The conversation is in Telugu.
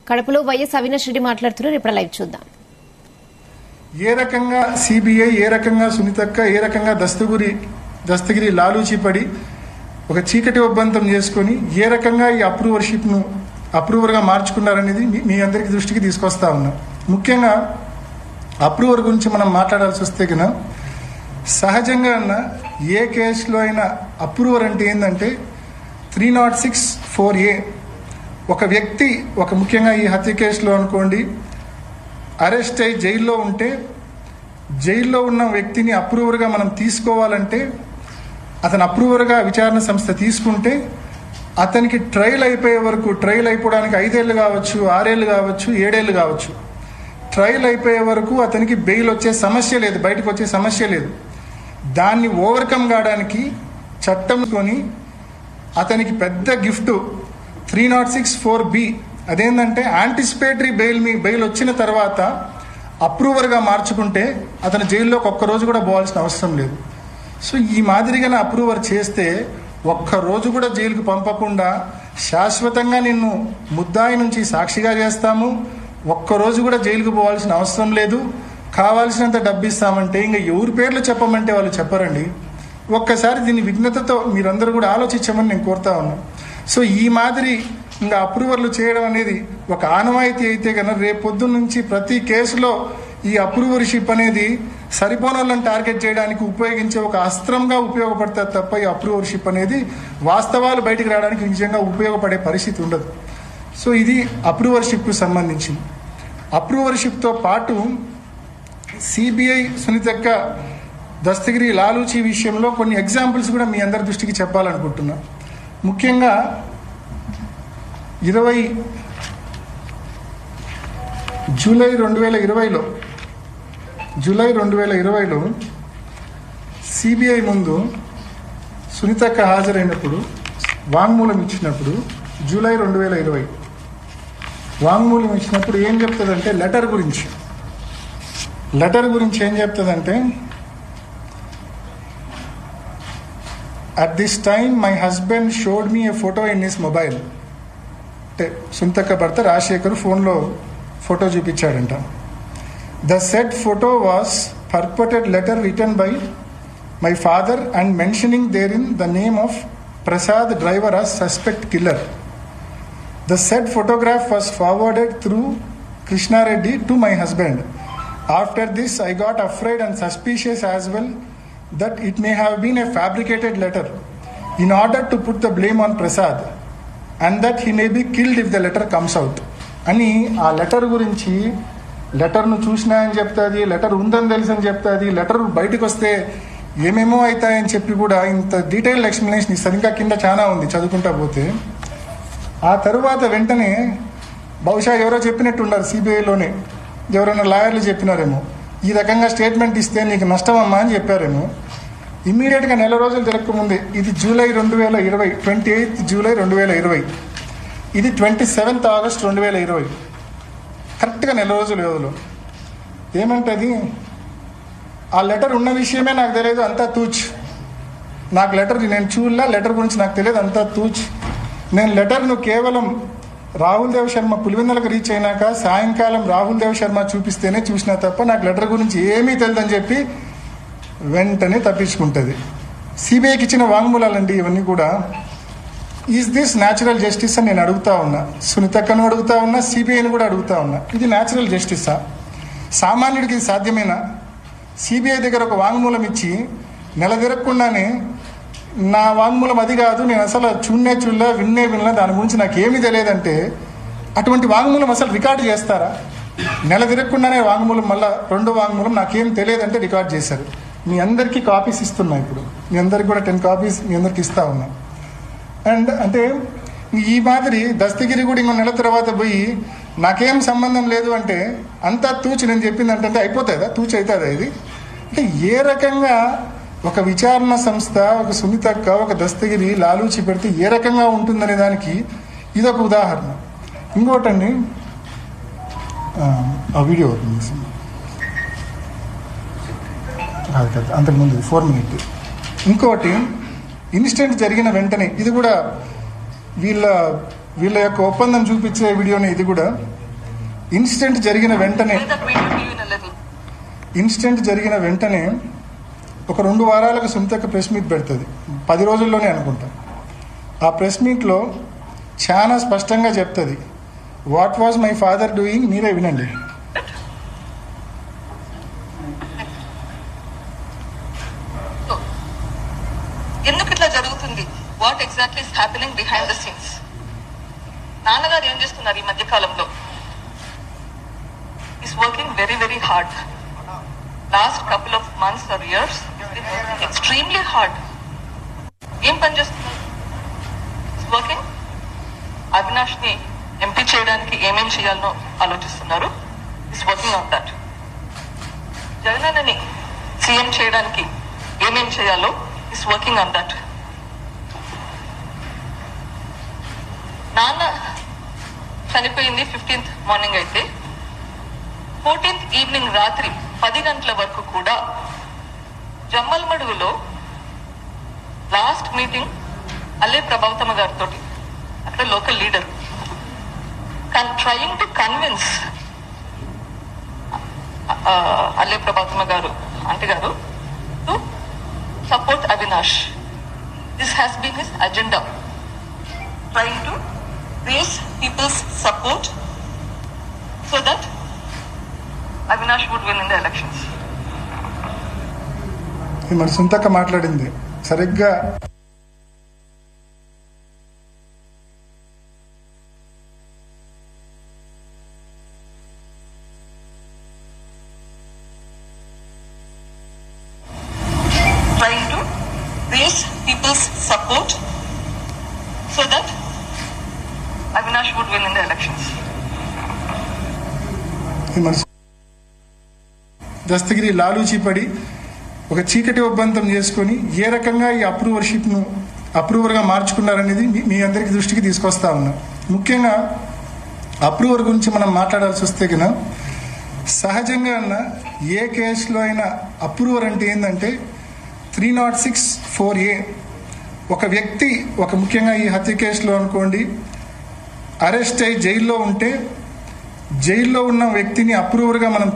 కడపలో వైఎస్ అవినాష్ రెడ్డి మాట్లాడుతున్నారు. ఇప్పుడు లైవ్ చూద్దాం. ఏ రకంగా సిబిఐ, ఏ రకంగా సునీతక్క, ఏ రకంగా దస్తగిరి లాలూచి పడి ఒక చీకటి ఒప్పందం చేసుకుని ఏ రకంగా ఈ అప్రూవర్గా మార్చుకున్నారనేది మీ అందరికి దృష్టికి తీసుకొస్తా ఉన్నా. ముఖ్యంగా అప్రూవర్ గురించి మనం మాట్లాడాల్సి వస్తే కన్నా సహజంగా ఏ కేసులో అయినా అప్రూవర్ అంటే ఏంటంటే 306(4)A ఒక వ్యక్తి ముఖ్యంగా ఈ హత్య కేసులో అనుకోండి అరెస్ట్ అయి జైల్లో ఉంటే జైల్లో ఉన్న వ్యక్తిని అప్రూవర్గా మనం తీసుకోవాలంటే అతను అప్రూవర్గా విచారణ సంస్థ తీసుకుంటే అతనికి ట్రయల్ అయిపోయే వరకు, ట్రయల్ అయిపోవడానికి 5 ఏళ్ళు కావచ్చు, 6 ఏళ్ళు కావచ్చు, 7 ఏళ్ళు కావచ్చు, ట్రయల్ అయిపోయే వరకు అతనికి బెయిల్ వచ్చే సమస్య లేదు, బయటకు వచ్చే సమస్య లేదు. దాన్ని ఓవర్కమ్ కావడానికి చట్టం కొని అతనికి పెద్ద గిఫ్ట్ 306(4)B అదేంటంటే యాంటిసిపేటరీ బెయిల్ వచ్చిన తర్వాత అప్రూవర్గా మార్చుకుంటే అతను జైల్లోకి ఒక్కరోజు కూడా పోవాల్సిన అవసరం లేదు. సో ఈ మాదిరిగా అప్రూవర్ చేస్తే ఒక్కరోజు కూడా జైలుకు పంపకుండా శాశ్వతంగా నిన్ను ముద్దాయి నుంచి సాక్షిగా చేస్తాము, ఒక్కరోజు కూడా జైలుకు పోవాల్సిన అవసరం లేదు, కావాల్సినంత డబ్బు ఇస్తామంటే ఇంకా ఎవరి పేర్లు చెప్పమంటే వాళ్ళు చెప్పరండి. ఒక్కసారి దీన్ని విఘ్నతతో మీరందరూ కూడా ఆలోచించమని నేను కోరుతా ఉన్నాను. సో ఈ మాదిరి ఇంకా అప్రూవర్లు చేయడం అనేది ఒక ఆనవాయితీ అయితే కనుక రేపు పొద్దున్న నుంచి ప్రతి కేసులో ఈ అప్రూవర్షిప్ అనేది సరిపోని వాళ్ళని టార్గెట్ చేయడానికి ఉపయోగించే ఒక అస్త్రంగా ఉపయోగపడుతుంది తప్ప ఈ అప్రూవర్షిప్ అనేది వాస్తవాలు బయటికి రావడానికి నిజంగా ఉపయోగపడే పరిస్థితి ఉండదు. సో ఇది అప్రూవర్షిప్కు సంబంధించింది. అప్రూవర్షిప్తో పాటు సిబిఐ, సునీతక్క, దస్తగిరి లాలూచి విషయంలో కొన్ని ఎగ్జాంపుల్స్ కూడా మీ అందరి దృష్టికి చెప్పాలనుకుంటున్నా. ముఖ్యంగా 20 జూలై 2020లో సిబిఐ ముందు సునీతక్క హాజరైనప్పుడు వాంగ్మూలం ఇచ్చినప్పుడు జూలై 2020 వాంగ్మూలం ఇచ్చినప్పుడు ఏం చెప్తుందంటే లెటర్ గురించి ఏం చెప్తుందంటే at this time my husband showed me a photo in his mobile. అంటే సునీతక్క భర్త రాజశేఖర్ ఫోన్లో photo చూపించాడంట. The said photo was purported letter written by my father and mentioning therein the name of Prasad driver as suspect killer. The said photograph was forwarded through Krishna Reddy to my husband. After this I got afraid and suspicious as well that it may have been a fabricated letter in order to put the blame on Prasad and that he may be killed if the letter comes out. అని ఆ లెటర్ గురించి, లెటర్ను చూసినా అని చెప్తుంది, లెటర్ ఉందని తెలుసు అని చెప్తుంది, లెటర్ బయటకు వస్తే ఏమేమో అవుతాయని చెప్పి కూడా ఇంత డీటెయిల్ ఎక్స్ప్లెనేషన్ ఇస్తారు. ఇంకా కింద చాలా ఉంది చదువుకుంటా పోతే. ఆ తరువాత వెంటనే బహుశా ఎవరో చెప్పినట్టు ఉన్నారు, సిబిఐలోనే ఎవరైనా లాయర్లు చెప్పినారేమో, ఈ రకంగా స్టేట్మెంట్ ఇస్తే నీకు నష్టమమ్మా అని చెప్పారేమో. ఇమ్మీడియట్గా నెల రోజులు జరగకముందే, ఇది జూలై 2020, 28 జూలై 2020, ఇది 27 ఆగస్ట్ 2020, కరెక్ట్గా నెల రోజుల వ్యవధిలో ఏమంటది, ఆ లెటర్ ఉన్న విషయమే నాకు తెలియదు, అంతా తూచ్. నాకు లెటర్ నేను చూడలే, లెటర్ గురించి నాకు తెలియదు, అంతా తూచ్. నేను లెటర్ను కేవలం రాహుల్ దేవ్ శర్మ పులివెందులకు రీచ్ అయినాక సాయంకాలం రాహుల్ దేవ్ శర్మ చూపిస్తేనే చూసినా తప్ప నాకు లెటర్ గురించి ఏమీ తెలియదని చెప్పి వెంటనే తప్పించుకుంటుంది. సిబిఐకి ఇచ్చిన వాంగ్మూలాలండి ఇవన్నీ కూడా. ఈజ్ దిస్ న్యాచురల్ జస్టిస్ అని నేను అడుగుతా ఉన్నా, సునీతక్కను అడుగుతా ఉన్నా, సిబిఐని కూడా అడుగుతా ఉన్నా. ఇది న్యాచురల్ జస్టిసా? సామాన్యుడికి ఇది సాధ్యమేనా? సిబిఐ దగ్గర ఒక వాంగ్మూలం ఇచ్చి నెల తిరగకుండానే నా వాంగ్మూలం అది కాదు, నేను అసలు చూడలే వినలే, దాని గురించి నాకు ఏమీ తెలియదంటే అటువంటి వాంగ్మూలం అసలు రికార్డు చేస్తారా? నెల తిరగకుండానే వాంగ్మూలం, మళ్ళీ రెండో వాంగ్మూలం నాకేం తెలియదంటే రికార్డ్ చేశారు. మీ అందరికీ కాపీస్ ఇస్తున్నా, ఇప్పుడు మీ అందరికి కూడా 10 కాపీస్ మీ అందరికి ఇస్తా ఉన్నా. అండ్ అంటే ఈ మాదిరి దస్తగిరి కూడా ఇంకో నెల తర్వాత పోయి నాకేం సంబంధం లేదు అంటే అంతా తూచి నేను చెప్పింది అంటే అయిపోతుందా? తూచి అవుతుందా ఇది? అంటే ఏ రకంగా ఒక విచారణ సంస్థ, ఒక సునీతక్క, ఒక దస్తగిరి లాలూచి పెడితే ఏ రకంగా ఉంటుందనే దానికి ఇదొక ఉదాహరణ. ఇంకోటండి, ఆ వీడియో అంతకుముందు 4 minutes. ఇంకోటి ఇన్సిడెంట్ జరిగిన వెంటనే, ఇది కూడా వీళ్ళ యొక్క ఒప్పందం చూపించే వీడియోనే. ఇది కూడా ఇన్సిడెంట్ జరిగిన వెంటనే ఒక 2 వారాలకు సునీతక్క ప్రెస్ మీట్ పెడుతుంది, 10 రోజుల్లోనే అనుకుంటా. ఆ ప్రెస్ మీట్లో చాలా స్పష్టంగా చెప్తుంది, what was my father doing, మీరే వినండి. ఎందుకు ఇట్లా జరుగుతుంది, what exactly is happening behind the scenes? నాన్నగారు ఏం చేస్తున్నారు ఈ మధ్య కాలంలో? Is working very very hard. Last couple of months or years extremely hard. ఏం పని చేస్తున్నారు? వర్కింగ్. అవినాష్ ని ఎంపీ చేయడానికి ఏమేం చేయాలనో ఆలోచిస్తున్నారు. Is working on that. జగనన్నని సీఎం చేయడానికి ఏమేం చేయాలో ఇస్ వర్కింగ్ ఆన్ దట్. నాన్న చనిపోయింది 15th మార్నింగ్ అయితే 14th ఈవినింగ్ రాత్రి 10 గంటల వరకు కూడా జమ్మల్మడుగులో లాస్ట్ మీటింగ్ అల్లే ప్రభావతమ్మ గారితో, అక్కడ local leader, trying to convince Alle Prabhavatamma గారు ఆంటీ గారు to support Avinash. This has been his agenda, trying to raise people's support so that Avinash would win in the elections. మరి సునీతక్క మాట్లాడింది సరిగ్గా trying to raise people's support so that Avinash would win in the elections. Dastagiri లాలూచి పడి ఒక చీకటి ఒప్పందం చేసుకొని ఏ రకంగా ఈ అప్రూవర్షిప్ను అప్రూవర్గా మార్చుకున్నారనేది మీ అందరికీ దృష్టికి తీసుకొస్తా ఉన్నా. ముఖ్యంగా అప్రూవర్ గురించి మనం మాట్లాడాల్సి వస్తే కన్నా సహజంగా అన్న ఏ కేసులో అయినా అప్రూవర్ అంటే ఏంటంటే 306(4)A. ఒక వ్యక్తి ఒక ముఖ్యంగా ఈ హత్య కేసులో అనుకోండి అరెస్ట్ అయ్యి జైల్లో ఉంటే జైల్లో ఉన్న వ్యక్తిని అప్రూవర్గా మనం